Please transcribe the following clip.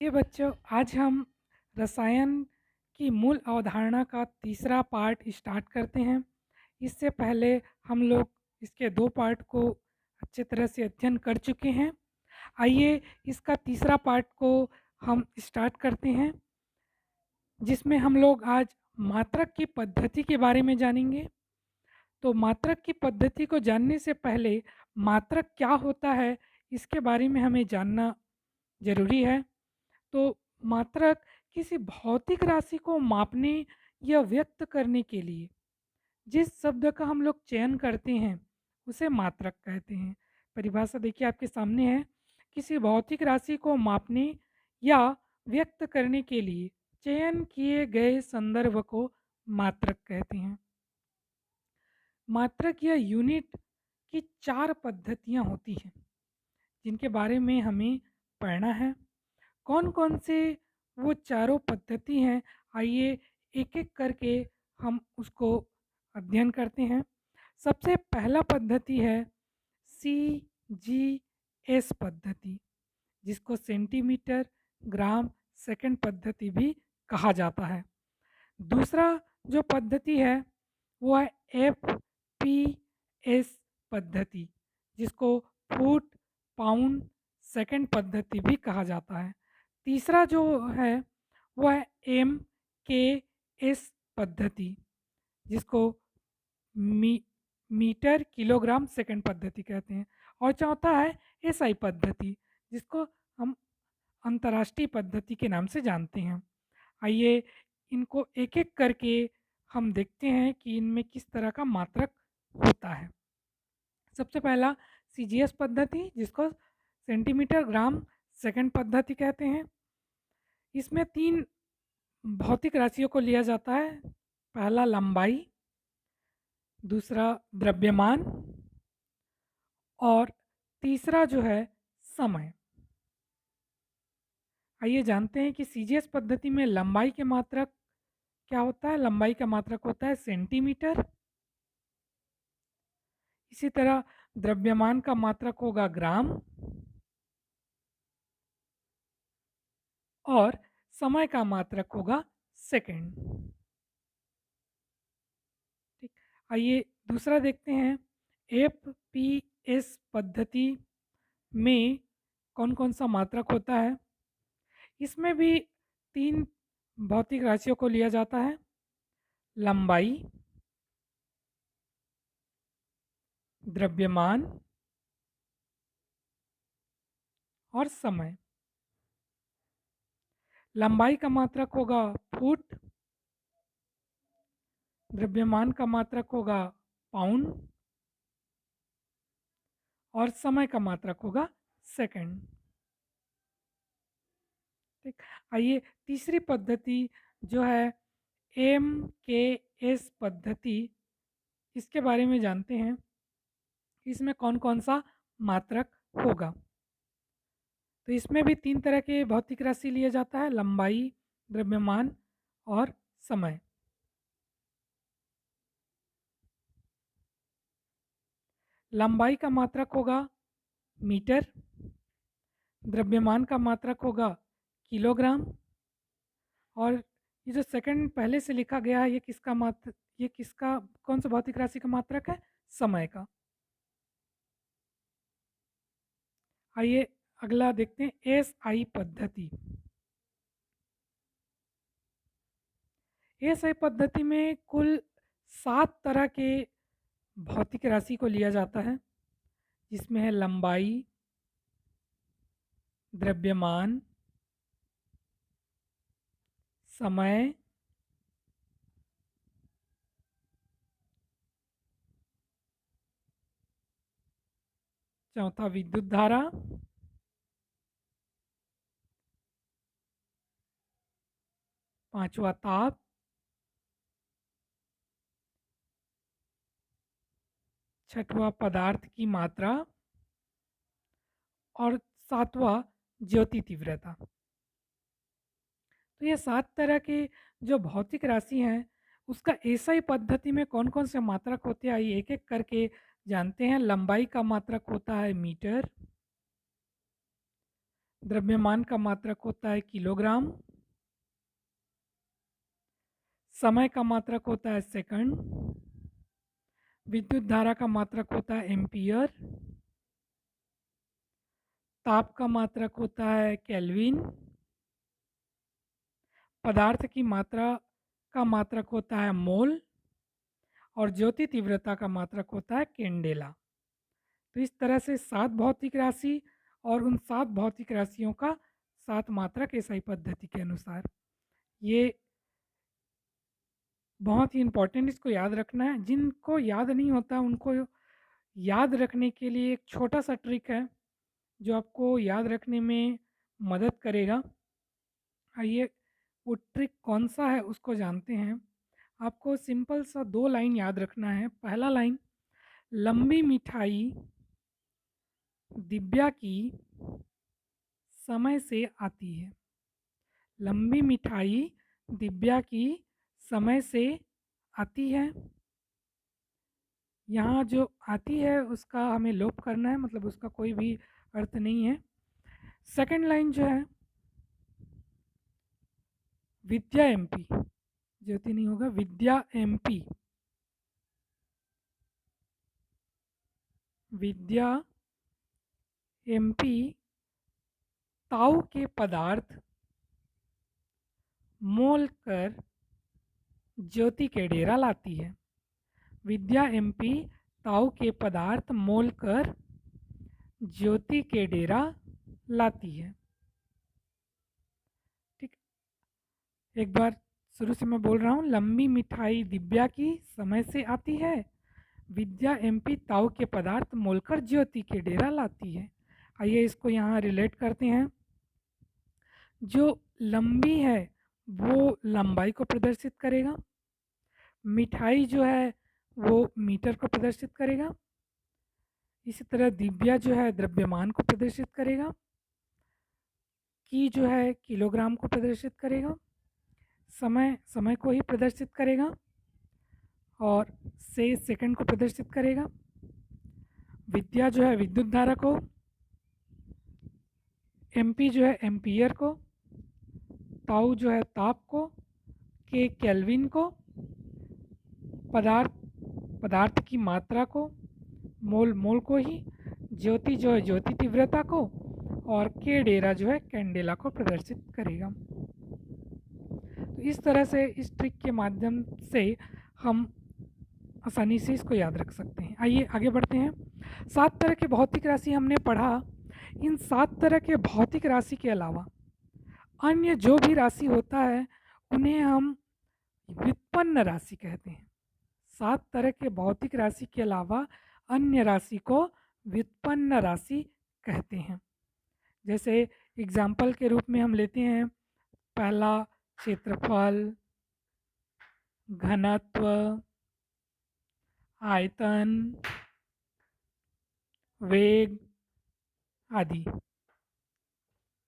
ये बच्चों, आज हम रसायन की मूल अवधारणा का तीसरा पार्ट स्टार्ट करते हैं। इससे पहले हम लोग इसके दो पार्ट को अच्छे तरह से अध्ययन कर चुके हैं। आइए इसका तीसरा पार्ट को हम स्टार्ट करते हैं, जिसमें हम लोग आज मात्रक की पद्धति के बारे में जानेंगे। तो मात्रक की पद्धति को जानने से पहले मात्रक क्या होता है, इसके बारे में हमें जानना ज़रूरी है। तो मात्रक किसी भौतिक राशि को मापने या व्यक्त करने के लिए जिस शब्द का हम लोग चयन करते हैं उसे मात्रक कहते हैं। परिभाषा देखिए आपके सामने है। किसी भौतिक राशि को मापने या व्यक्त करने के लिए चयन किए गए संदर्भ को मात्रक कहते हैं। मात्रक या यूनिट की चार पद्धतियाँ होती हैं, जिनके बारे में हमें पढ़ना है। कौन कौन से वो चारों पद्धति हैं, आइए एक एक करके हम उसको अध्ययन करते हैं। सबसे पहला पद्धति है CGS पद्धति, जिसको सेंटीमीटर ग्राम सेकंड पद्धति भी कहा जाता है। दूसरा जो पद्धति है वो है FPS पद्धति, जिसको फुट पाउंड सेकंड पद्धति भी कहा जाता है। तीसरा जो है वो है MKS पद्धति, जिसको मी मीटर किलोग्राम सेकंड पद्धति कहते हैं। और चौथा है SI पद्धति, जिसको हम अंतर्राष्ट्रीय पद्धति के नाम से जानते हैं। आइए इनको एक एक करके हम देखते हैं कि इनमें किस तरह का मात्रक होता है। सबसे पहला CGS पद्धति, जिसको सेंटीमीटर ग्राम सेकंड पद्धति कहते हैं। इसमें तीन भौतिक राशियों को लिया जाता है। पहला लंबाई, दूसरा द्रव्यमान और तीसरा जो है समय। आइए जानते हैं कि CGS पद्धति में लंबाई के मात्रक क्या होता है। लंबाई का मात्रक होता है सेंटीमीटर। इसी तरह द्रव्यमान का मात्रक होगा ग्राम और समय का मात्रक होगा सेकंड। ठीक, आइए दूसरा देखते हैं। FPS पद्धति में कौन कौन सा मात्रक होता है। इसमें भी तीन भौतिक राशियों को लिया जाता है। लंबाई, द्रव्यमान और समय। लंबाई का मात्रक होगा फुट, द्रव्यमान का मात्रक होगा पाउंड और समय का मात्रक होगा सेकंड। ठीक, आइए तीसरी पद्धति जो है MKS पद्धति, इसके बारे में जानते हैं। इसमें कौन कौन सा मात्रक होगा। तो इसमें भी तीन तरह के भौतिक राशि लिया जाता है। लंबाई, द्रव्यमान और समय। लंबाई का मात्रक होगा मीटर, द्रव्यमान का मात्रक होगा किलोग्राम और ये जो सेकंड पहले से लिखा गया है ये किसका कौन सा भौतिक राशि का मात्रक है, समय का। आइए अगला देखते हैं SI पद्धति। SI पद्धति में कुल 7 तरह के भौतिक राशि को लिया जाता है, जिसमें है लंबाई, द्रव्यमान, समय, चौथा विद्युत धारा, पांचवा ताप, छठवां पदार्थ की मात्रा और सातवां ज्योति तीव्रता। तो ये 7 तरह के जो भौतिक राशि हैं, उसका एसआई पद्धति में कौन कौन से मात्रक होते हैं, आइए एक एक करके जानते हैं। लंबाई का मात्रक होता है मीटर, द्रव्यमान का मात्रक होता है किलोग्राम, समय का मात्रक होता है सेकंड, विद्युत धारा का मात्रक होता है एम्पियर, ताप का मात्रक होता है केल्विन, पदार्थ की मात्रा का मात्रक होता है मोल और ज्योति तीव्रता का मात्रक होता है कैंडेला। तो इस तरह से 7 भौतिक राशि और उन 7 भौतिक राशियों का 7 मात्रक एसआई पद्धति के अनुसार। ये बहुत ही इम्पोर्टेंट, इसको याद रखना है। जिनको याद नहीं होता उनको याद रखने के लिए एक छोटा सा ट्रिक है जो आपको याद रखने में मदद करेगा। आइए वो ट्रिक कौन सा है उसको जानते हैं। आपको सिंपल सा 2 लाइन याद रखना है। पहला लाइन, लंबी मिठाई दिव्या की समय से आती है। लंबी मिठाई दिव्या की समय से आती है। यहाँ जो आती है उसका हमें लोप करना है, मतलब उसका कोई भी अर्थ नहीं है। सेकंड लाइन जो है, विद्या एमपी, ज्योति नहीं होगा, विद्या एमपी, विद्या एमपी ताऊ के पदार्थ मोल कर ज्योति के डेरा लाती है। विद्या एमपी ताऊ के पदार्थ मोल कर ज्योति के डेरा लाती है। ठीक, एक बार शुरू से मैं बोल रहा हूँ। लंबी मिठाई दिव्या की समय से आती है। विद्या एमपी ताऊ के पदार्थ मोलकर ज्योति के डेरा लाती है। आइए इसको यहाँ रिलेट करते हैं। जो लंबी है वो लंबाई को प्रदर्शित करेगा, मिठाई जो है वो मीटर को प्रदर्शित करेगा, इसी तरह दिव्या जो है द्रव्यमान को प्रदर्शित करेगा, की जो है किलोग्राम को प्रदर्शित करेगा, समय समय को ही प्रदर्शित करेगा और से सेकंड को प्रदर्शित करेगा, विद्या जो है विद्युत धारा को, एमपी जो है एम्पियर को, ताऊ जो है ताप को, के केल्विन को, पदार्थ की मात्रा को, मोल मोल को ही, ज्योति जो है ज्योति तीव्रता को और के डेरा जो है कैंडेला को प्रदर्शित करेगा। तो इस तरह से इस ट्रिक के माध्यम से हम आसानी से इसको याद रख सकते हैं। आइए आगे बढ़ते हैं। 7 तरह के भौतिक राशि हमने पढ़ा। इन 7 तरह के भौतिक राशि के अलावा अन्य जो भी राशि होता है उन्हें हम व्युत्पन्न राशि कहते हैं। 7 तरह के भौतिक राशि के अलावा अन्य राशि को व्युत्पन्न राशि कहते हैं। जैसे एग्जाम्पल के रूप में हम लेते हैं, पहला क्षेत्रफल, घनत्व, आयतन, वेग आदि।